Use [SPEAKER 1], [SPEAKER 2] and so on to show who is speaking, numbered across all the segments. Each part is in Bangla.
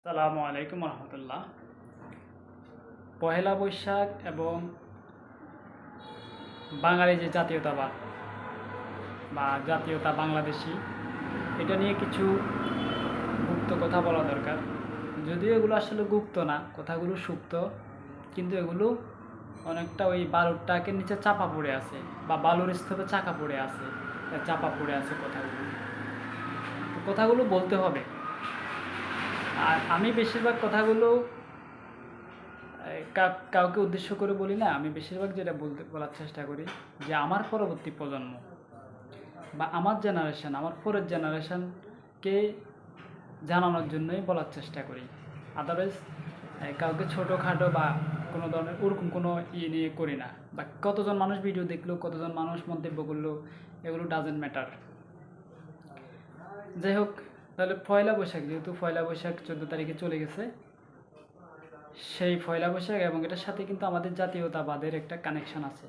[SPEAKER 1] আসসালামু আলাইকুম রহমতুল্লাহ। পহেলা বৈশাখ এবং বাঙালি যে জাতীয়তাবাদ বা জাতীয়তা বাংলাদেশি, এটা নিয়ে কিছু গুপ্ত কথা বলা দরকার। যদিও এগুলো আসলে গুপ্ত না, কথাগুলো সুপ্ত, কিন্তু এগুলো অনেকটা ওই বালুর টাকের নিচে চাপা পড়ে আছে বা বালুর স্তূপে চাকা পড়ে আছে, চাপা পড়ে আছে কথাগুলো। তো কথাগুলো বলতে হবে। আর আমি বেশিরভাগ কথাগুলো কাউকে উদ্দেশ্য করে বলি না। আমি বেশিরভাগ যেটা বলার চেষ্টা করি যে আমার পরবর্তী প্রজন্ম বা আমার জেনারেশন, আমার পরের জেনারেশনকে জানানোর জন্যই বলার চেষ্টা করি। আদারওয়াইজ কাউকে ছোটোখাটো বা কোনো ধরনের ওরকম কোনো নিয়ে করি না। বা কতজন মানুষ ভিডিও দেখলো, কতজন মানুষ মন্তব্য করলো, এগুলো ডাজেন্ট ম্যাটার। যাই হোক, তাহলে পয়লা বৈশাখ, যেহেতু পয়লা বৈশাখ 14 তারিখে চলে গেছে, সেই পয়লা বৈশাখ এবং এটার সাথে কিন্তু আমাদের জাতীয়তাবাদের একটা কানেকশন আছে।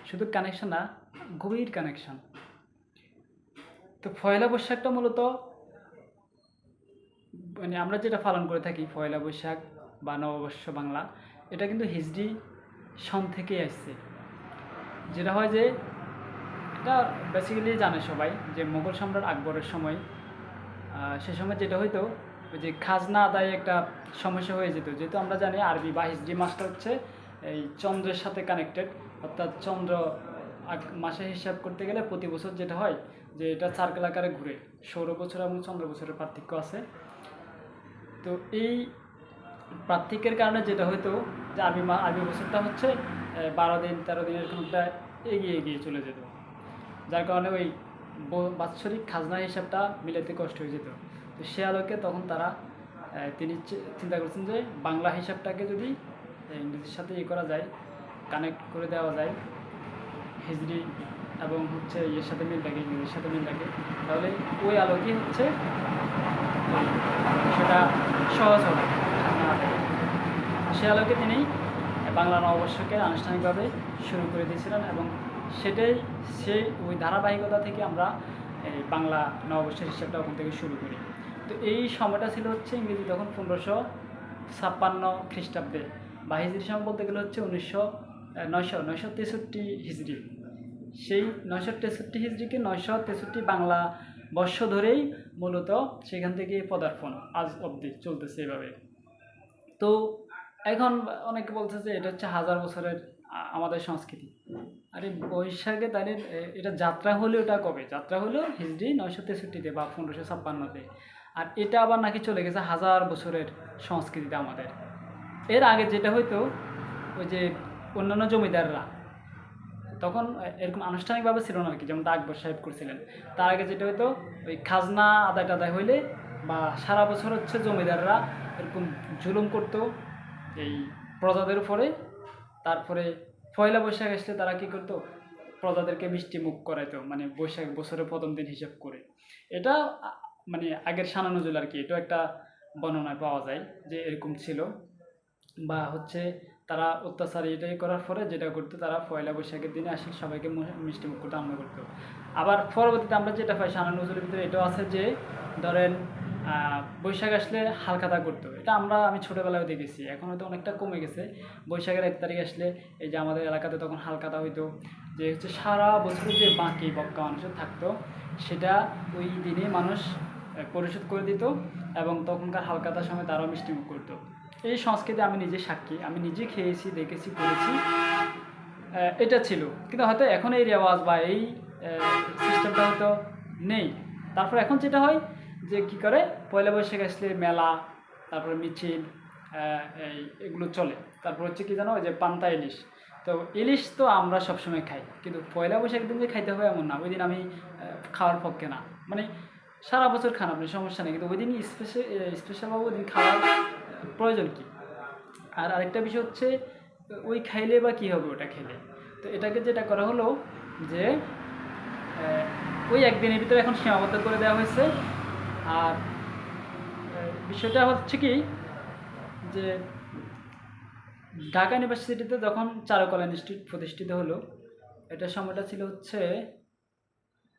[SPEAKER 1] শুধু কানেকশন না, গভীর কানেকশন। তো পয়লা বৈশাখটা মূলত মানে আমরা যেটা পালন করে থাকি, পয়লা বৈশাখ বা নববর্ষ বাংলা, এটা কিন্তু হিজরি সন থেকেই আসছে। যেটা হয় যে, এটা বেসিক্যালি জানে সবাই যে মোগল সম্রাট আকবরের সময়, সে সময় যেটা হইতো, ওই যে খাজনা আদায়ে একটা সমস্যা হয়ে যেত। যেহেতু আমরা জানি আরবি বা হিজরি মাসটা হচ্ছে এই চন্দ্রের সাথে কানেক্টেড, অর্থাৎ চন্দ্র মাসে হিসাব করতে গেলে প্রতি বছর যেটা হয় যে এটা সার্কেল আকারে ঘুরে। সৌর বছর এবং চন্দ্র বছরের পার্থক্য আছে। তো এই পার্থক্যের কারণে যেটা হইতো যে আরবি বছরটা হচ্ছে 12 দিন 13 দিন এরকম একটা এগিয়ে এগিয়ে চলে যেত, যার কারণে ওই বাৎসরিক খাজনা হিসাবটা মিলাতে কষ্ট হয়ে যেত। তো সে আলোকে তখন তিনি চিন্তা করছেন যে বাংলা হিসাবটাকে যদি ইংরেজির সাথে করা যায়, কানেক্ট করে দেওয়া যায়, হিজরি এবং হচ্ছে ইয়ের সাথে মিল থাকে, ইংরেজির সাথে মিল থাকে, তাহলে ওই আলোকেই হচ্ছে সেটা সহজ হবে। সে আলোকে তিনি বাংলা নববর্ষকে আনুষ্ঠানিকভাবে শুরু করে দিয়েছিলেন এবং সেটাই সেই ওই ধারাবাহিকতা থেকে আমরা এই বাংলা নববর্ষের হিসাবটা ওখান থেকে শুরু করি। তো এই সময়টা ছিল হচ্ছে ইংরেজি তখন 1556 খ্রিস্টাব্দে, বা হিজরি সময় বলতে গেলে হচ্ছে 963 হিজরি। সেই 963 হিজরিকে 963 বাংলা বর্ষ ধরেই মূলত সেখান থেকে পদার্পণ আজ অবধি চলতেছে এভাবে। তো এখন অনেকে বলছে যে এটা হচ্ছে 1000 বছরের আমাদের সংস্কৃতি। আরে বৈশাখে তাহলে এটা যাত্রা হলে, ওটা কবে যাত্রা হলো? হিজরি 963-তে বা 1556-তে। আর এটা আবার নাকি চলে গেছে 1000 বছরের সংস্কৃতিতে আমাদের। এর আগে যেটা হইতো, ওই যে অন্যান্য জমিদাররা তখন এরকম আনুষ্ঠানিকভাবে ছিল না আর কি, যেমন আকবর সাহেব করছিলেন। তার আগে যেটা হইতো, ওই খাজনা আদায় টাদায় হইলে বা সারা বছর হচ্ছে জমিদাররা এরকম জুলুম করতো এই প্রজাদের উপরে। তারপরে পয়লা বৈশাখ আসলে তারা কী করতো, প্রজাদেরকে মিষ্টি মুখ করাইতো, মানে বৈশাখ বছরের প্রথম দিন হিসাব করে। এটা মানে আগের শানা নজুল আর কি, এটাও একটা বর্ণনায় পাওয়া যায় যে এরকম ছিল। বা হচ্ছে তারা অত্যাচার এটাই করার পরে যেটা করতো, তারা পয়লা বৈশাখের দিনে আসলে সবাইকে মিষ্টিমুখ করতে আরম্ভ করতো। আবার পরবর্তীতে আমরা যেটা পাই শানা নজরুলের ভিতরে এটাও আছে যে, ধরেন বৈশাখ আসলে হালখাতা করতো। এটা আমি ছোটোবেলায় দেখেছি, এখন হয়তো অনেকটা কমে গেছে। বৈশাখের 1 তারিখ আসলে এই যে আমাদের এলাকাতে তখন হালখাতা হইতো, যে হচ্ছে সারা বছর যে বাকি বক্কা মানুষের থাকতো সেটা ওই দিনে মানুষ পরিশোধ করে দিত, এবং তখনকার হালখাতার সময় তারাও মিষ্টিমুখ করতো। এই সংস্কৃতি আমি নিজে সাক্ষী, আমি নিজে খেয়েছি, দেখেছি, করেছি। এটা ছিল, কিন্তু হয়তো এখন এই রেওয়াজ বা এই সিস্টেমটা হয়তো নেই। তারপর এখন যেটা হয় যে কী করে, পয়লা বৈশাখ আসলে মেলা, তারপরে মিছিল, এগুলো চলে। তারপর হচ্ছে কি জানো, ওই যে পান্তা ইলিশ। তো ইলিশ তো আমরা সবসময় খাই, কিন্তু পয়লা বৈশাখ দিন যে খাইতে হবে এমন না। ওই দিন আমি খাওয়ার পক্ষে না, মানে সারা বছর খান আপনি, সমস্যা নেই, কিন্তু ওই দিন স্পেশালভাবে ওই দিন খাওয়ার প্রয়োজন কী? আর আরেকটা বিষয় হচ্ছে, ওই খাইলে বা কী হবে ওটা খেলে? তো এটাকে যেটা করা হলো যে ওই একদিনের ভিতরে এখন সীমাবদ্ধ করে দেওয়া হয়েছে। আর বিষয়টা হচ্ছে কি, যে ঢাকা ইউনিভার্সিটিতে যখন চারুকলা ইনস্টিটিউট প্রতিষ্ঠিত হলো, এটার সময়টা ছিল হচ্ছে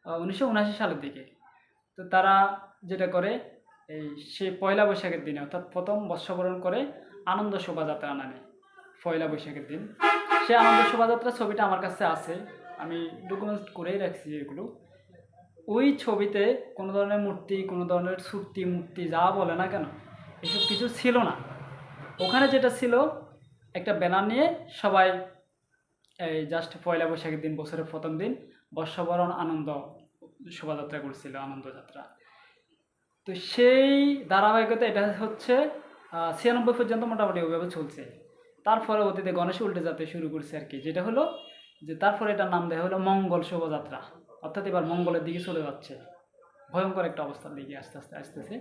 [SPEAKER 1] 1979 সালের দিকে। তো তারা যেটা করে, এই সে পয়লা বৈশাখের দিনে অর্থাৎ প্রথম বর্ষবরণ করে আনন্দ শোভাযাত্রা নামে পয়লা বৈশাখের দিন। সে আনন্দ শোভাযাত্রা ছবিটা আমার কাছে আছে, আমি ডকুমেন্ট করেই রাখছি এগুলো। ওই ছবিতে কোনো ধরনের মূর্তি, কোনো ধরনের সূর্তি মূর্তি যা বলে না কেন, এসব কিছু ছিল না। ওখানে যেটা ছিল, একটা ব্যানার নিয়ে সবাই এই জাস্ট পয়লা বৈশাখের দিন, বছরের প্রথম দিন বর্ষবরণ আনন্দ শোভাযাত্রা করছিল, আনন্দযাত্রা। তো সেই ধারাবাহিকতা এটা হচ্ছে 96 পর্যন্ত মোটামুটি ওইভাবে চলছে। তারপরে অতীতে গণেশ উল্টে যেতে শুরু করছে আর কি, যেটা হলো যে তারপরে এটার নাম দেওয়া হলো মঙ্গল শোভাযাত্রা, অর্থাৎ এবার মঙ্গলের দিকে চলে যাচ্ছে, ভয়ঙ্কর একটা অবস্থার দিকে আস্তে আস্তে আসতেছে।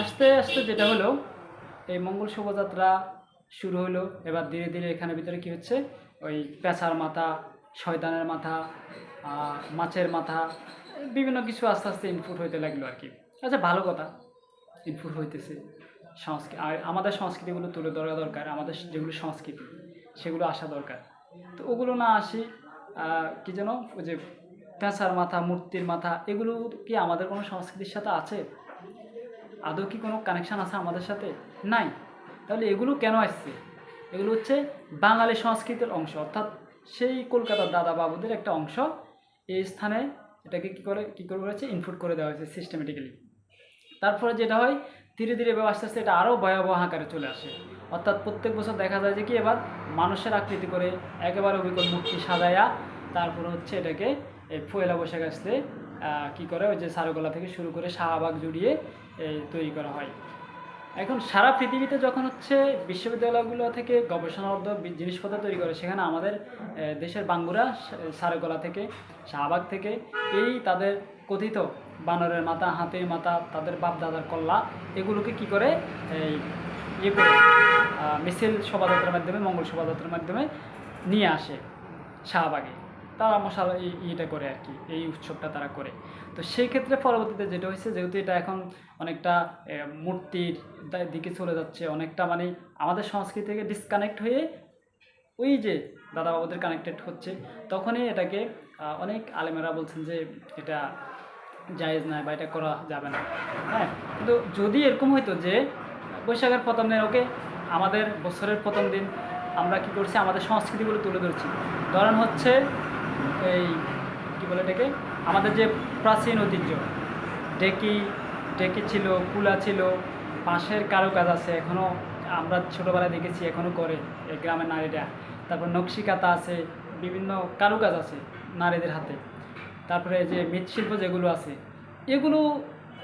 [SPEAKER 1] আস্তে আস্তে যেটা হলো, এই মঙ্গল শোভাযাত্রা শুরু হলো। এবার ধীরে ধীরে এখানে ভিতরে কি হচ্ছে, ওই পেঁচার মাথা, শয়তানের মাথা, মাছের মাথা, বিভিন্ন কিছু আস্তে আস্তে ইনপুট হইতে লাগলো আর কি। আচ্ছা, ভালো কথা, ইনপুট হইতেছে। সংস্কৃতি আর আমাদের সংস্কৃতিগুলো তুলে ধরা দরকার, আমাদের যেগুলো সংস্কৃতি সেগুলো আসা দরকার। তো ওগুলো না আসি, কি যেন ওই যে পেঁচার মাথা, মূর্তির মাথা, এগুলো কি আমাদের কোনো সংস্কৃতির সাথে আছে? আদৌ কি কোনো কানেকশান আছে আমাদের সাথে? নাই। তাহলে এগুলো কেন আসছে? এগুলো হচ্ছে বাঙালি সংস্কৃতির অংশ, অর্থাৎ সেই কলকাতার দাদা বাবুদের একটা অংশ। এই স্থানে এটাকে কী করে করেছে, ইনপুট করে দেওয়া হয়েছে সিস্টেমেটিক্যালি। তারপরে যেটা হয়, ধীরে ধীরে এবার আস্তে আস্তে এটা আরও ভয়াবহ আকারে চলে আসে। অর্থাৎ প্রত্যেক বছর দেখা যায় যে কি, এবার মানুষের আকৃতি করে একেবারে অবিকল মূর্তি সাজায়া তারপরে হচ্ছে এটাকে এই পয়লা বৈশাখ আসলে কী করে, ওই যে চারুকলা থেকে শুরু করে শাহবাগ জুড়িয়ে তৈরি করা হয়। এখন সারা পৃথিবীতে যখন হচ্ছে বিশ্ববিদ্যালয়গুলো থেকে গবেষণালব্ধ জিনিসপত্র তৈরি করে, সেখানে আমাদের দেশের বাঙ্গুরা চারুকলা থেকে, শাহবাগ থেকে এই তাদের কথিত বানরের মাথা, হাতির মাথা, তাদের বাপ দাদার কল্লা, এগুলোকে কি করে ইয়ে করে মিছিল শোভাযাত্রার মাধ্যমে, মঙ্গল শোভাযাত্রার মাধ্যমে নিয়ে আসে শাহবাগে। তারা মশাল ইয়েটা করে আর কি, এই উৎসবটা তারা করে। তো সেই ক্ষেত্রে পরবর্তীতে যেটা হয়েছে, যেহেতু এটা এখন অনেকটা মূর্তির দিকে চলে যাচ্ছে, অনেকটা মানে আমাদের সংস্কৃতি থেকে ডিসকানেক্ট হয়ে ওই যে দাদা বাবুদের কানেক্টেড হচ্ছে, তখনই এটাকে অনেক আলেমেরা বলছেন যে এটা জায়েজ নয় বা এটা করা যাবে না। হ্যাঁ, কিন্তু যদি এরকম হইতো যে বৈশাখের প্রথম দিন, ওকে, আমাদের বছরের প্রথম দিন আমরা কি করছি, আমাদের সংস্কৃতিগুলো তুলে ধরছি। ধরেন হচ্ছে এই কী বলে এটাকে, আমাদের যে প্রাচীন ঐতিহ্য, ডেকি ছিল, কুলা ছিল, বাঁশের কারুকাজ আছে, এখনও আমরা ছোটোবেলায় দেখেছি এখনও করে এই গ্রামের নারীরা। তারপর নকশিকাতা আছে, বিভিন্ন কারুকাজ আছে নারীদের হাতে। তারপরে যে মৃৎশিল্প যেগুলো আছে, এগুলো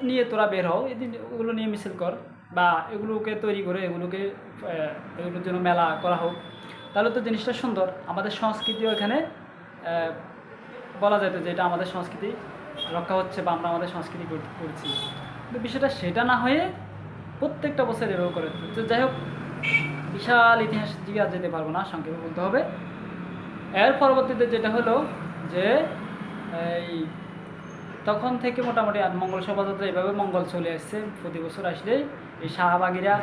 [SPEAKER 1] নিয়ে তোরা বের হও, এদিন ওগুলো নিয়ে মিছিল কর, বা এগুলোকে তৈরি করে এগুলোর জন্য মেলা করা হোক, তাহলে তো জিনিসটা সুন্দর। আমাদের সংস্কৃতিও এখানে বলা যেত যে এটা আমাদের সংস্কৃতি রক্ষা হচ্ছে, বা আমরা আমাদের সংস্কৃতি করছি। কিন্তু বিষয়টা সেটা না হয়ে প্রত্যেকটা বছর এভাবে করে। তো যাই হোক, বিশাল ইতিহাস দিকে আর যেতে পারবো না, সংক্ষেপে বলতে হবে। এর পরবর্তীতে যেটা হলো যে এই তখন থেকে মোটামুটি আর মঙ্গল শোভাযাত্রা এভাবে মঙ্গল চলে আসছে। প্রতি বছর আসলে এই শাহবাগিরা,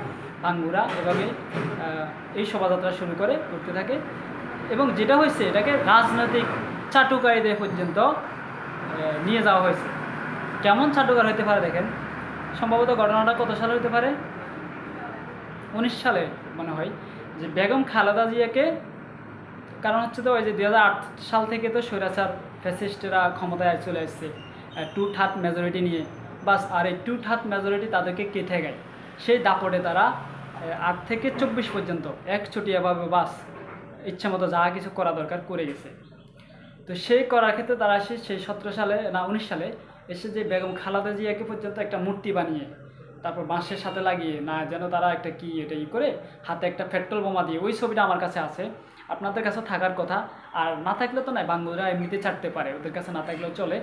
[SPEAKER 1] বাঙ্গুরা এভাবে এই শোভাযাত্রা শুরু করতে থাকে। এবং যেটা হয়েছে, এটাকে রাজনৈতিক চাটুকারিদের পর্যন্ত নিয়ে যাওয়া হয়েছে। কেমন চাটুকার হতে পারে দেখেন, সম্ভবত ঘটনাটা কত সালে হতে পারে, 19 সালে মনে হয়, যে বেগম খালেদা জিয়াকে, কারণ হচ্ছে তো ওই যে 2008 সাল থেকে তো স্বৈরাচার ফ্যাসিস্টরা ক্ষমতায় চলে আসছে 2/3 মেজরিটি নিয়ে, বাস আর এই 2/3 মেজরিটি তাদেরকে কেটে গেয়। সেই দাপটে তারা 8 থেকে 24 পর্যন্ত একচটিয়াভাবে বাস ইচ্ছা মতো যা কিছু করা দরকার করে গেছে। তো সেই করার ক্ষেত্রে তারা এসে সেই 17 সালে না 19 সালে এসে যে বেগম খালেদা জিয়াকে পর্যন্ত একটা মূর্তি বানিয়ে, তারপর বাঁশের সাথে লাগিয়ে, না যেন তারা একটা কি এটা করে হাতে একটা পেট্রোল বোমা দিয়ে, ওই ছবিটা আমার কাছে আছে, আপনাদের কাছে থাকার কথা। আর না থাকলে তো নয়, বাঙ্গুরা এমনিতে ছাড়তে পারে, ওদের কাছে না থাকলেও চলে।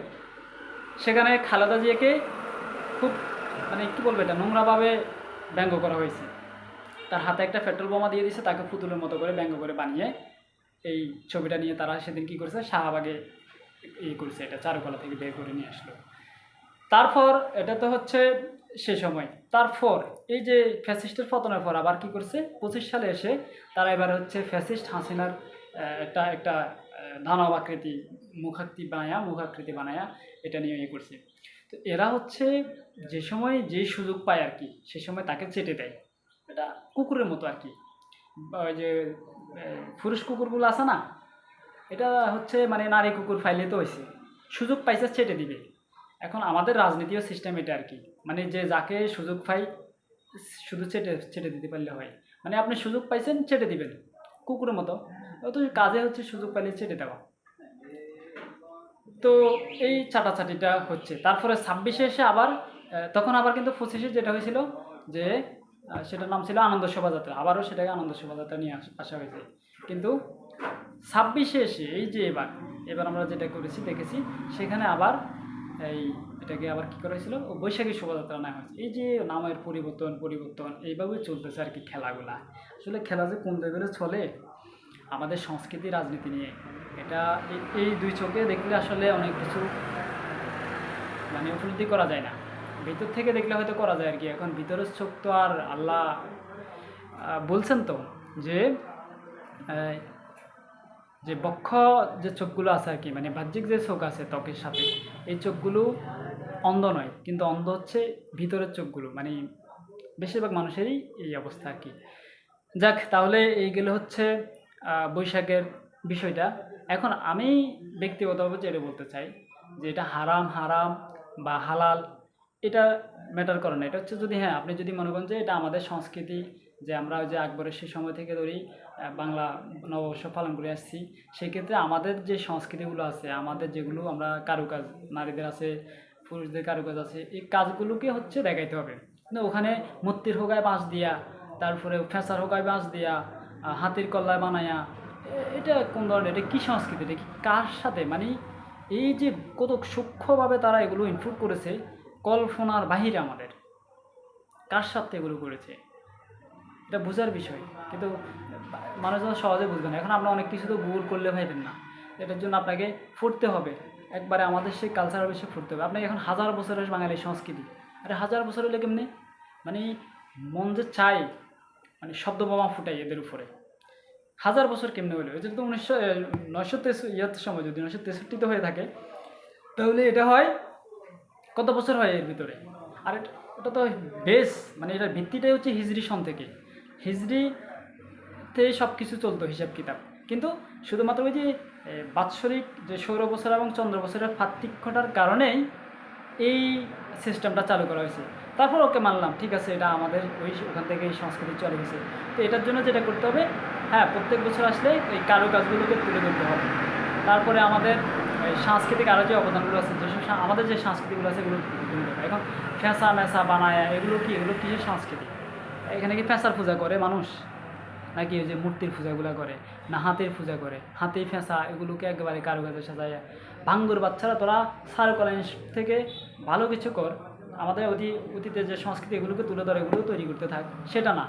[SPEAKER 1] সেখানে খালেদা জিয়াকে খুব মানে কী বলবো, এটা নোংরাভাবে ব্যঙ্গ করা হয়েছে। তার হাতে একটা পেট্রোল বোমা দিয়ে দিয়েছে, তাকে পুতুলের মতো করে ব্যঙ্গ করে বানিয়ে এই ছবিটা নিয়ে তারা সেদিন কী করেছে, শাহবাগে করছে, এটা চারুকলা থেকে বের করে নিয়ে আসলো। তারপর এটা তো হচ্ছে সে সময়। তারপর এই যে ফ্যাসিস্টের পতনের পর আবার কি করছে, 25 সালে এসে তারা এবার হচ্ছে ফ্যাসিস্ট হাসিনার একটা দানব আকৃতি মুখাকৃতি বানায়া এটা নিয়ে করছে। তো তো এরা হচ্ছে যে সময় যে সুযোগ পায় আর কি, সে সময় তাকে চেটে দেয়। এটা কুকুরের মতো আর কি। বা ওই যে পুরুষ কুকুরগুলো আছে না, এটা হচ্ছে মানে নারী কুকুর ফাইলে তো হয়েছে, সুযোগ পাইছে চেটে দিবে। এখন আমাদের রাজনীতিও সিস্টেম এটা আর কি, মানে যে যাকে সুযোগ পাই শুধু চেটে চেটে দিতে পারলে হয়। মানে আপনি সুযোগ পাইছেন চেটে দিবেন, কুকুরের মতো। তো কাজে হচ্ছে সুযোগ পাইলে চেটে দেওয়া। তো এই চাটাচাটিটা হচ্ছে, তারপরে 26-এ এসে আবার তখন আবার কিন্তু 25-এ যেটা হয়েছিল যে সেটার নাম ছিল আনন্দ শোভাযাত্রা, আবারও সেটাকে আনন্দ শোভাযাত্রা নিয়ে আসা হয়েছে। কিন্তু 26-এ এসে এই যে এবার আমরা যেটা করেছি দেখেছি, সেখানে আবার এই এটাকে আবার কী করা হয়েছিল, বৈশাখী শোভাযাত্রা নেওয়া হয়েছে। এই যে নামের পরিবর্তন এইভাবেই চলতেছে আর কি খেলাগুলা। আসলে খেলা যে কোন লেভেলে চলে আমাদের সংস্কৃতি রাজনীতি নিয়ে, এটা এই দুই চোখে দেখলে আসলে অনেক কিছু মানে উপলব্ধি করা যায় না, ভিতর থেকে দেখলে হয়তো করা যায় আর কি। এখন ভিতরের চোখ তো আর আল্লাহ বলছেন তো যে যে বক্ষ যে চোখগুলো আছে আর কি, মানে বাহ্যিক যে চোখ আছে ত্বকের সাথে, এই চোখগুলো অন্ধ নয়, কিন্তু অন্ধ হচ্ছে ভিতরের চোখগুলো। মানে বেশিরভাগ মানুষেরই এই অবস্থা আর কি। যাক, তাহলে এইগুলো হচ্ছে বৈশাখের বিষয়টা। এখন আমি ব্যক্তিগতভাবে যেটা বলতে চাই যে এটা হারাম হারাম বা হালাল, এটা ম্যাটার করে না। এটা হচ্ছে যদি হ্যাঁ আপনি যদি মনে করেন যে এটা আমাদের সংস্কৃতি, যে আমরা ওই যে আকবরের সেই সময় থেকে ধরেই বাংলা নববর্ষ পালন করে আসছি, সেক্ষেত্রে আমাদের যে সংস্কৃতিগুলো আছে, আমাদের যেগুলো আমরা কারুকাজ, নারীদের আছে, পুরুষদের কারুকাজ আছে, এই কাজগুলোকে হচ্ছে দেখাইতে হবে। কিন্তু ওখানে মূর্তির হোগায় বাঁশ দিয়া, তারপরে ফেঁসার হোগায় বাঁশ দিয়া, হাতির কল্লায় বানায়া, এটা কোন ধরনের, এটা কী সংস্কৃতি, এটা কি কার সাথে, মানে এই যে কত সূক্ষ্মভাবে তারা এগুলো ইনপুট করেছে, কল্পনার বাহিরে আমাদের, কার সাথে এগুলো করেছে এটা বোঝার বিষয়। কিন্তু মানুষজন সহজে বুঝবে না। এখন আমরা অনেক কিছু তো গুগল করলে পাইবেন না, এটার জন্য আপনাকে পড়তে হবে, একবারে আমাদের সেই কালচারের বিষয়ে পড়তে হবে। আপনাকে এখন 1000 বছরের বাঙালি সংস্কৃতি, আরে 1000 বছর হলে কেমনে, মানে মন যে চাই মানে শব্দ বোমা ফুটাই এদের উপরে। 1000 বছর কেমনে হলো, এটা তো 963 সময়, যদি 963-তে হয়ে থাকে তাহলে এটা হয় কত বছর হয় এর ভিতরে। আর এটা তো বেস, মানে এটার ভিত্তিটাই হচ্ছে হিজরি সন থেকে, হিজরিতে সব কিছু চলতো হিসাব কিতাব। কিন্তু শুধুমাত্র ওই যে বাৎসরিক যে সৌর বছর এবং চন্দ্র বছরের পার্থক্যটার কারণেই এই সিস্টেমটা চালু করা হয়েছে। তারপর ওকে মানলাম, ঠিক আছে, এটা আমাদের ওখান থেকে এই সংস্কৃতি চলে গেছে। তো এটার জন্য যেটা করতে হবে, হ্যাঁ প্রত্যেক বছর আসলে এই কারুকাজগুলোকে তুলে ধরতে হবে। তারপরে আমাদের এই সাংস্কৃতিক আরও যে অবদানগুলো আছে, যেসব আমাদের যে সংস্কৃতিগুলো আছে এগুলো তুলে ধরবে। এখন ফ্যাঁসা ম্যাসা বানায়, এগুলো কিসের সংস্কৃতি? এখানে কি ফ্যাঁসার পূজা করে মানুষ, নাকি ওই যে মূর্তির পূজাগুলো করে, না হাতের পূজা করে? হাতে ফেঁসা এগুলোকে একেবারে কারুকাজে সাজায়। ভাঙ্গুর বাচ্চারা তোরা সার কলেজ থেকে ভালো কিছু কর, আমাদের অতীতের যে সংস্কৃতি এগুলোকে তুলে ধরে এগুলো তৈরি করতে থাক, সেটা না।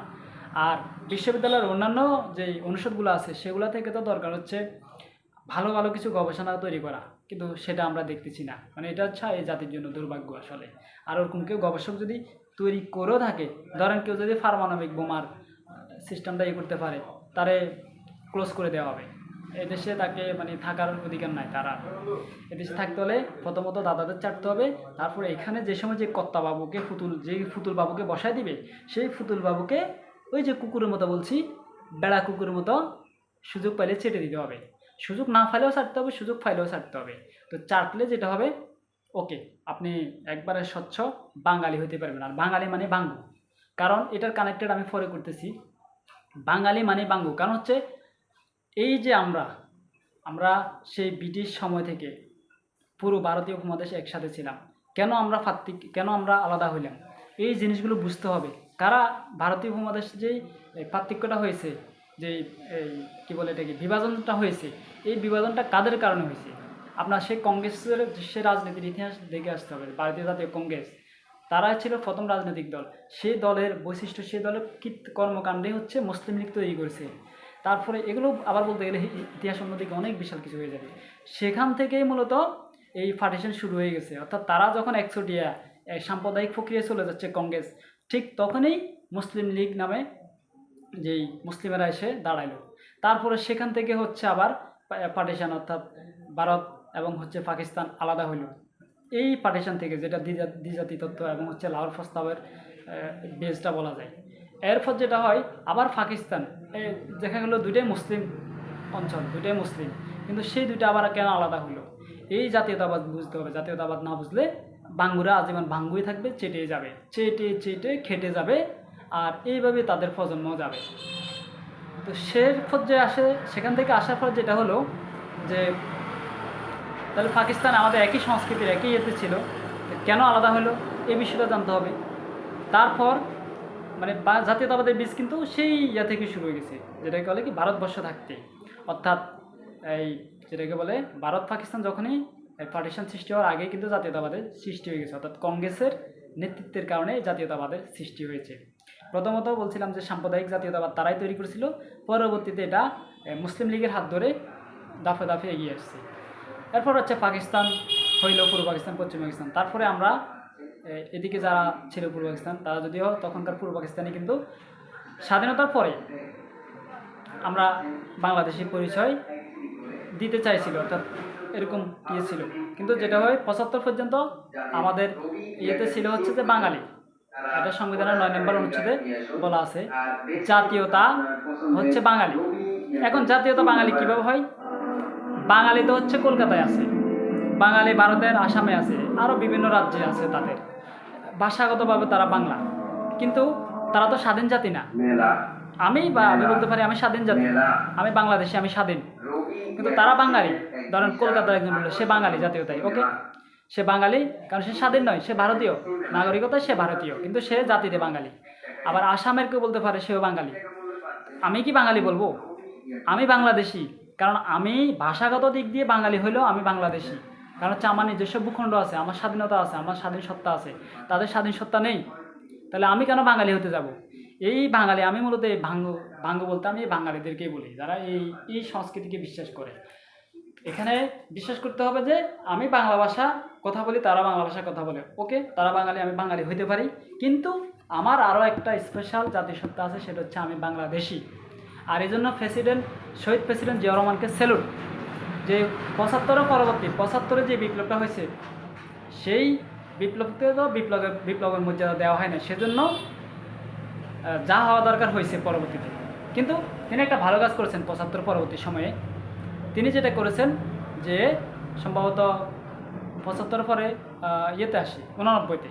[SPEAKER 1] আর বিশ্ববিদ্যালয়ের অন্যান্য যে অনুষদগুলো আছে সেগুলো থেকে তো দরকার হচ্ছে ভালো ভালো কিছু গবেষণা তৈরি করা, কিন্তু সেটা আমরা দেখতেছি না। মানে এটা হচ্ছে এই জাতির জন্য দুর্ভাগ্য আসলে। আর ওরকম কেউ গবেষক যদি তৈরি করেও থাকে, ধরেন কেউ যদি পারমাণবিক বোমার সিস্টেমটা করতে পারে, তারে ক্লোজ করে দেওয়া হবে। এদেশে তাকে মানে থাকার অধিকার নাই। তারা এদেশে থাকতে হলে প্রথমত দাদাদের চাটতে হবে, তারপরে এখানে যে সময় যে কর্তা বাবুকে ফুতুল বাবুকে বসায় দিবে, সেই ফুতুল বাবুকে ওই যে কুকুরের মতো বলছি, বেড়া কুকুরের মতো সুযোগ পাইলে চেটে দিতে হবে। সুযোগ না পাইলেও ছাড়তে হবে, সুযোগ পাইলেও ছাড়তে হবে। তো চাটলে যেটা হবে, ওকে আপনি একবারে স্বচ্ছ বাঙালি হইতে পারবেন। আর বাঙালি মানে বাঙ্গু, কারণ এটার কানেক্টেড আমি পরে করতেছি। বাঙালি মানে বাঙ্গু, কারণ হচ্ছে এই যে আমরা সেই ব্রিটিশ সময় থেকে পুরো ভারতীয় উপমহাদেশে একসাথে ছিলাম, কেন আমরা আলাদা হইলাম, এই জিনিসগুলো বুঝতে হবে। কারা ভারতীয় উপমহাদেশ যেই পার্থক্যটা হয়েছে, যে এই কী বলে এটাকে বিভাজনটা হয়েছে, এই বিভাজনটা কাদের কারণে হয়েছে? আপনার সেই কংগ্রেসের সে রাজনীতির ইতিহাস দেখে আসতে হবে। ভারতীয় জাতীয় কংগ্রেস, তারাই ছিল প্রথম রাজনৈতিক দল। সেই দলের বৈশিষ্ট্য, সেই দলের কর্মকাণ্ডে হচ্ছে মুসলিম লীগ তৈরি করেছে। তারপরে এগুলো আবার বলতে গেলে ইতিহাস অন্যদিকে অনেক বিশাল কিছু হয়ে যাবে। সেখান থেকেই মূলত এই পার্টিশন শুরু হয়ে গেছে। অর্থাৎ তারা যখন একচটিয়া সাম্প্রদায়িক প্রক্রিয়ায় চলে যাচ্ছে কংগ্রেস, ঠিক তখনই মুসলিম লীগ নামে যেই মুসলিমেরা এসে দাঁড়াইলো। তারপরে সেখান থেকে হচ্ছে আবার পার্টিশন, অর্থাৎ ভারত এবং হচ্ছে পাকিস্তান আলাদা হইল। এই পার্টিশন থেকে, যেটা দ্বিজাতি তত্ত্ব এবং হচ্ছে লাহোর প্রস্তাবের বেসটা বলা যায়। এরপর যেটা হয় আবার পাকিস্তান, দেখা গেলো দুইটাই মুসলিম অঞ্চল, দুইটাই মুসলিম, কিন্তু সেই দুইটা আবার কেন আলাদা হলো? এই জাতীয়তাবাদ বুঝতে হবে। জাতীয়তাবাদ না বুঝলে বাঙ্গুরা আজীবন বাঙ্গুই থাকবে, চেটে যাবে, চেটে চেটে খেটে যাবে, আর এইভাবে তাদের প্রজন্ম যাবে। তো সে পর্যায়ে আসে, সেখান থেকে আসার পর যেটা হলো যে তাহলে পাকিস্তান আমাদের একই সংস্কৃতির একই ইয়েতে ছিল, কেন আলাদা হলো এই বিষয়টা জানতে হবে। তারপর মানে জাতীয়তাবাদের বীজ কিন্তু সেই ইয়া থেকে শুরু হয়ে গেছে, যেটাকে বলে কি ভারতবর্ষ থাকতে, অর্থাৎ এই যেটাকে বলে ভারত পাকিস্তান যখনই পার্টিশন সৃষ্টি হওয়ার আগেই কিন্তু জাতীয়তাবাদের সৃষ্টি হয়ে গেছে, অর্থাৎ কংগ্রেসের নেতৃত্বের কারণে জাতীয়তাবাদের সৃষ্টি হয়েছে। প্রথমত বলছিলাম যে সাম্প্রদায়িক জাতীয়তাবাদ তারাই তৈরি করেছিল, পরবর্তীতে এটা মুসলিম লীগের হাত ধরে দাফে দাফে এগিয়ে আসছে। এরপর হচ্ছে পাকিস্তান হইল, পূর্ব পাকিস্তান, পশ্চিম পাকিস্তান। তারপরে আমরা এদিকে যারা ছিল পূর্ব পাকিস্তান, তারা যদিও তখনকার পূর্ব পাকিস্তানি, কিন্তু স্বাধীনতার পরে আমরা বাংলাদেশি পরিচয় দিতে চাইছিল, অর্থাৎ এরকম ইয়ে ছিল। কিন্তু যেটা হয় 75 পর্যন্ত আমাদের ইয়েতে ছিল হচ্ছে যে বাঙালি, এটা সংবিধানের 9 নম্বর অনুচ্ছেদে বলা আছে জাতীয়তা হচ্ছে বাঙালি। এখন জাতীয়তা বাঙালি কিভাবে হয়? বাঙালি তো হচ্ছে কলকাতায় আছে, বাঙালি ভারতের আসামে আছে, আরও বিভিন্ন রাজ্যে আছে, তাদের ভাষাগতভাবে তারা বাংলা, কিন্তু তারা তো স্বাধীন জাতি না। আমি বলতে পারি আমি স্বাধীন জাতি, আমি বাংলাদেশি, আমি স্বাধীন, কিন্তু তারা বাঙালি। ধরেন কলকাতার একজন বললো সে বাঙালি জাতীয়তায়, ওকে, সে বাঙালি, কারণ সে স্বাধীন নয়, সে ভারতীয় নাগরিকতায়, সে ভারতীয়, কিন্তু সে জাতিতে বাঙালি। আবার আসামের কেউ বলতে পারে সেও বাঙালি। আমি কি বাঙালি বলবো? আমি বাংলাদেশি, কারণ আমি ভাষাগত দিক দিয়ে বাঙালি হইলেও আমি বাংলাদেশি, কারণ হচ্ছে আমার নিজস্ব ভূখণ্ড আছে, আমার স্বাধীনতা আছে, আমার স্বাধীন সত্তা আছে, তাদের স্বাধীন সত্তা নেই। তাহলে আমি কেন বাঙালি হতে যাব? এই বাঙালি, আমি মূলত এই ভাঙ্গ বলতে আমি এই বাঙালিদেরকেই বলি, যারা এই সংস্কৃতিকে বিশ্বাস করে। এখানে বিশ্বাস করতে হবে যে আমি বাংলা ভাষা কথা বলি, তারা বাংলা ভাষায় কথা বলে, ওকে, তারা বাঙালি, আমি বাঙালি হইতে পারি, কিন্তু আমার আরও একটা স্পেশাল জাতিসত্তা আছে, সেটা হচ্ছে আমি বাংলাদেশি। আর এই জন্য শহীদ প্রেসিডেন্ট জিয়াউর রহমানকে স্যালুট, যে 75 পরবর্তী 75-এ যে বিপ্লবটা হয়েছে, সেই বিপ্লবকে তো বিপ্লবের মর্যাদা দেওয়া হয় না, সেজন্য যা হওয়া দরকার হয়েছে পরবর্তীতে। কিন্তু তিনি একটা ভালো কাজ করেছেন 75 পরবর্তী সময়ে। তিনি যেটা করেছেন যে সম্ভবত 75 পরে ইয়েতে আসে 89-তে,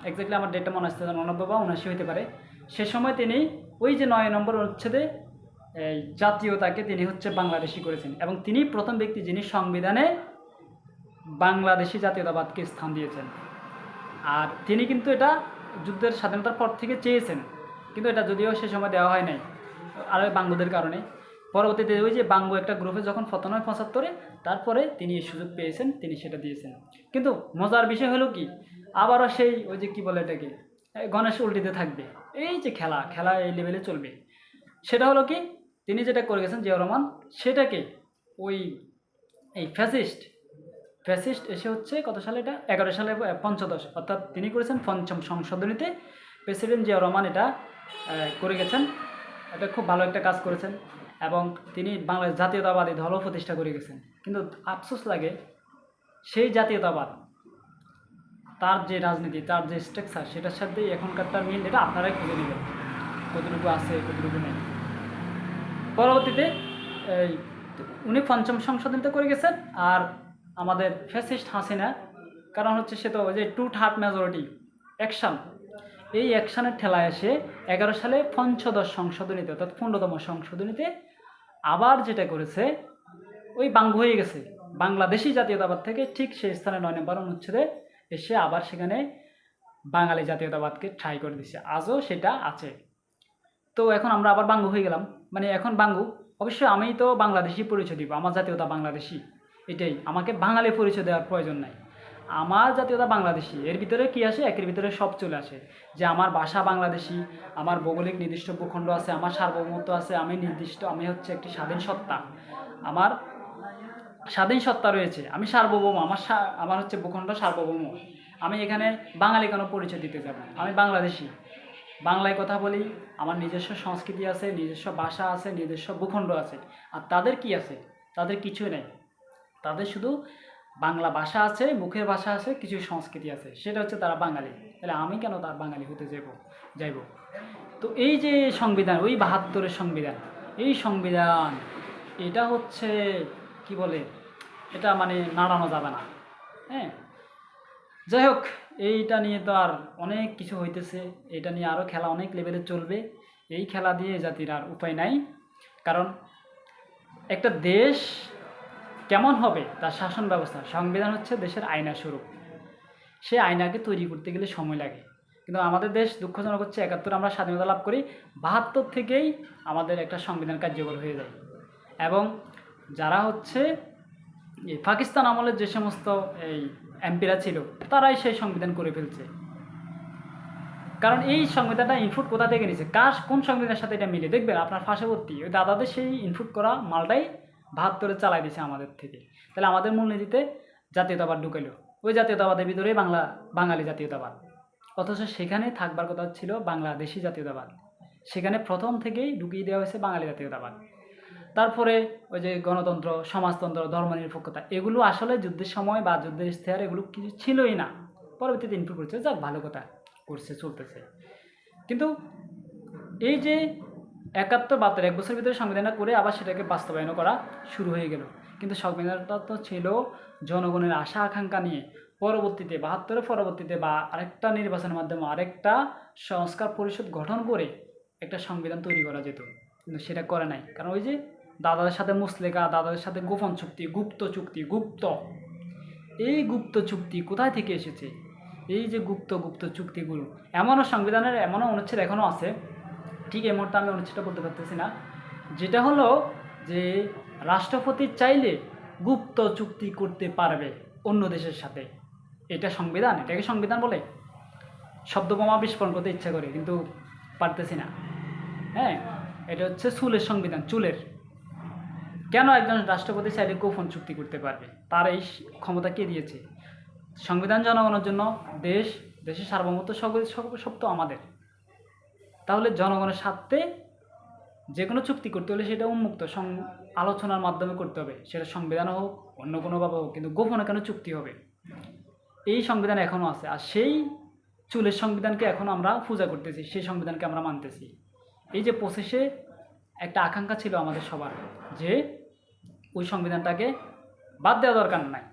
[SPEAKER 1] এক্স্যাক্টলি আমার ডেটটা মনে আসছে, 89 বা 79 হতে পারে। সে সময় তিনি ওই যে 9 নম্বর অনুচ্ছেদে এই জাতীয়তাকে তিনি হচ্ছে বাংলাদেশি করেছেন, এবং তিনি প্রথম ব্যক্তি যিনি সংবিধানে বাংলাদেশি জাতীয়তাবাদকে স্থান দিয়েছেন। আর তিনি কিন্তু এটা যুদ্ধের স্বাধীনতার পর থেকে চেয়েছেন, কিন্তু এটা যদিও সে সময় দেওয়া হয় নাই আর বাঙ্গুদের কারণে। পরবর্তীতে ওই যে বাঙ্গু একটা গ্রুপে যখন পতন হয় 75-এ, তারপরে তিনি এই সুযোগ পেয়েছেন, তিনি সেটা দিয়েছেন। কিন্তু মজার বিষয় হলো কি, আবারও সেই ওই যে কী বলে এটাকে, গণেশ উল্টিতে থাকবে, এই যে খেলা এই লেভেলে চলবে। সেটা হলো কি, তিনি যেটা করে গেছেন জিয়াউর রহমান, সেটাকে ওই এই ফ্যাসিস্ট এসে হচ্ছে কত সালে, এটা 11 সালে পঞ্চদশ, অর্থাৎ তিনি করেছেন 5ম সংশোধনীতে প্রেসিডেন্ট জিয়াউর রহমান এটা করে গেছেন। এটা খুব ভালো একটা কাজ করেছেন, এবং তিনি বাংলাদেশ জাতীয়তাবাদী দলও প্রতিষ্ঠা করে গেছেন। কিন্তু আফসোস লাগে, সেই জাতীয়তাবাদ, তার যে রাজনীতি, তার যে স্ট্রাকচার, সেটার সাথে এখনকারটার মিল এটা আপনারাই খুঁজে নেবেন, কতটুকু আছে কতটুকু নেই। পরবর্তীতে উনি 5ম সংশোধনীতে করে গেছেন, আর আমাদের ফ্যাসিস্ট হাসিনা, কারণ হচ্ছে সে তো ওই যে 2/3 মেজরিটি অ্যাকশান, এই অ্যাকশানের ঠেলায় এসে 11 সালে পঞ্চদশ সংশোধনীতে, অর্থাৎ 15তম সংশোধনীতে আবার যেটা করেছে, ওই বাঙ্গু হয়ে গেছে বাংলাদেশি জাতীয়তাবাদ থেকে, ঠিক সেই স্থানে 9 নম্বর অনুচ্ছেদে এসে আবার সেখানে বাঙালি জাতীয়তাবাদকে ঠাঁই করে দিচ্ছে, আজও সেটা আছে। তো এখন আমরা আবার বাঙ্গু হয়ে গেলাম, মানে এখন বাঙ্গু, অবশ্যই আমি তো বাংলাদেশি পরিচয় দিব, আমার জাতীয়তা বাংলাদেশি, এটাই, আমাকে বাঙালি পরিচয় দেওয়ার প্রয়োজন নাই, আমার জাতীয়তা বাংলাদেশি। এর ভিতরে কি আসে? একের ভিতরে সব চলে আসে, যে আমার ভাষা বাংলাদেশি, আমার ভৌগোলিক নির্দিষ্ট ভূখণ্ড আছে, আমার সার্বভৌমত্ব আছে, আমি হচ্ছে একটি স্বাধীন সত্তা, আমার স্বাধীন সত্তা রয়েছে, আমি সার্বভৌম, আমার হচ্ছে ভূখণ্ড সার্বভৌম। আমি এখানে বাঙালি কেন পরিচয় দিতে যাব? আমি বাংলাদেশি, বাংলায় কথা বলি, আমার নিজস্ব সংস্কৃতি আছে, নিজস্ব ভাষা আছে, নিজস্ব ভূখণ্ড আছে। আর তাদের কি আছে? তাদের কিছুই নেই, তাদের শুধু বাংলা ভাষা আছে, মুখের ভাষা আছে, কিছু সংস্কৃতি আছে, সেটা হচ্ছে তারা বাঙালি। তাহলে আমি কেন তার বাঙালি হতে যাইব? তো এই যে সংবিধান, ওই ৭২-এর সংবিধান, এই সংবিধান এটা হচ্ছে কি বলে, এটা মানে নাড়ানো যাবে না। হ্যাঁ, যাই হোক, এইটা নিয়ে তো আর অনেক কিছু হইতেছে, এটা নিয়ে আরও খেলা অনেক লেভেলে চলবে। এই খেলা দিয়ে জাতির আর উপায় নাই। কারণ একটা দেশ কেমন হবে, তার শাসন ব্যবস্থা, সংবিধান হচ্ছে দেশের আয়না স্বরূপ। সে আয়নাকে তৈরি করতে গেলে সময় লাগে। কিন্তু আমাদের দেশ দুঃখজনক হচ্ছে ৭১ আমরা স্বাধীনতা লাভ করি, ৭২ থেকেই আমাদের একটা সংবিধান কার্যকর হয়ে যায়। এবং যারা হচ্ছে এই পাকিস্তান আমলের যে সমস্ত এই এমপিরা ছিল, তারাই সেই সংবিধান করে ফেলছে। কারণ এই সংবিধানটা ইনপুট কোথা থেকে নিছে, কোন সংবিধানের সাথে এটা মিলে, দেখবেন আপনার পার্শ্ববর্তী ওই দাদাদের সেই ইনপুট করা মালটাই ৭২-এ চালাই দিছে আমাদের থেকে। তাহলে আমাদের মূলনীতিতে জাতীয়তাবাদ ঢুকাইলো, ওই জাতীয়তাবাদের ভিতরেই বাঙালি জাতীয়তাবাদ। অথচ সেখানে থাকবার কথা ছিল বাংলাদেশি জাতীয়তাবাদ, সেখানে প্রথম থেকেই ঢুকিয়ে দেওয়া হয়েছে বাঙালি জাতীয়তাবাদ। তারপরে ওই যে গণতন্ত্র, সমাজতন্ত্র, ধর্মনিরপেক্ষতা, এগুলো আসলে যুদ্ধের সময় বা যুদ্ধের ইশতেহার এগুলো কিছু ছিলই না, পরবর্তীতে ইনপুট করছে, যাক ভালো কথা করছে, চলতেছে। কিন্তু এই যে ৭১-৭২ এক বছরের ভিতরে সংবিধানটা করে আবার সেটাকে বাস্তবায়ন করা শুরু হয়ে গেল। কিন্তু সংবিধানটা তো ছিল জনগণের আশা আকাঙ্ক্ষা নিয়ে, পরবর্তীতে ৭২-এর পরবর্তীতে বা আরেকটা নির্বাচনের মাধ্যমে আরেকটা সংস্কার পরিষদ গঠন করে একটা সংবিধান তৈরি করা যেত, কিন্তু সেটা করে নাই। কারণ ওই যে দাদাদের সাথে মুসলেকা, দাদাদের সাথে গোপন চুক্তি, গুপ্ত, এই গুপ্ত চুক্তি কোথায় থেকে এসেছে? এই যে গুপ্ত চুক্তিগুলো, এমনও সংবিধানের এমনও অনুচ্ছেদ এখনও আছে, ঠিক এই মুহূর্তে আমি অনুচ্ছেদটা বলতে পারতেছি না, যেটা হলো যে রাষ্ট্রপতি চাইলে গুপ্ত চুক্তি করতে পারবে অন্য দেশের সাথে। এটা সংবিধান? এটাকে সংবিধান বলে? শব্দবোমা বিস্ফোরণ করতে ইচ্ছা করে কিন্তু পারতেছি না। হ্যাঁ, এটা হচ্ছে চুলের সংবিধান, চুলের। কেন একজন রাষ্ট্রপতি চাইলে গোপন চুক্তি করতে পারবে? তার এই ক্ষমতা কে দিয়েছে? সংবিধান জনগণের জন্য, দেশের সার্বভৌমত্ব সব তো আমাদের। তাহলে জনগণের স্বার্থে যে কোনো চুক্তি করতে হলে সেটা উন্মুক্ত আলোচনার মাধ্যমে করতে হবে, সেটা সংবিধান হোক অন্য কোনোভাবে হোক, কিন্তু গোপনে কেন চুক্তি হবে? এই সংবিধান এখনও আছে। আর সেই চুলের সংবিধানকে এখন আমরা পূজা করতেছি, সেই সংবিধানকে আমরা মানতেছি। এই যে প্রসেসে একটা আকাঙ্ক্ষা ছিল আমাদের সবার, যে ওই সংবিধানটাকে বাদ দেওয়া দরকার নাই,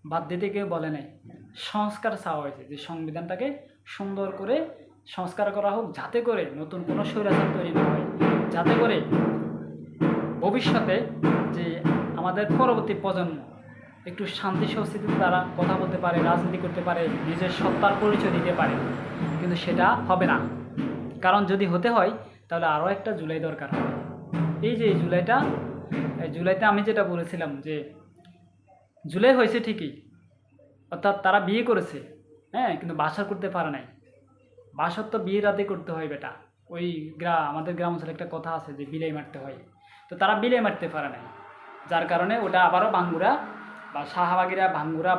[SPEAKER 1] বাদ দিতে কেউ বলে নাই, সংস্কার চাওয়া হয়েছে যে সংবিধানটাকে সুন্দর করে সংস্কার করা হোক, যাতে করে নতুন কোনো স্বৈরাচার তৈরি না হয়, যাতে করে ভবিষ্যতে যে আমাদের পরবর্তী প্রজন্ম একটু শান্তি সংস্কৃতির দ্বারা কথা বলতে পারে, রাজনীতি করতে পারে, নিজের সত্তার পরিচয় দিতে পারে। কিন্তু সেটা হবে না, কারণ যদি হতে হয় তাহলে আরও একটা জুলাই দরকার হবে। এই যে জুলাইতে আমি যেটা বলেছিলাম যে জুলাই হয়েছে ঠিকই, অর্থাৎ তারা বিয়ে করেছে, হ্যাঁ, কিন্তু বাসর করতে পারে নাই। বাসর তো বিয়ের রাতে করতে হয় বেটা, ওই আমাদের গ্রাম অঞ্চলে একটা কথা আছে যে বিলাই মারতে হয়, তো তারা বিলাই মারতে পারে নাই, যার কারণে ওটা আবারও ভাঙ্গুরা বা শাহবাগীরা ভাঙ্গুরা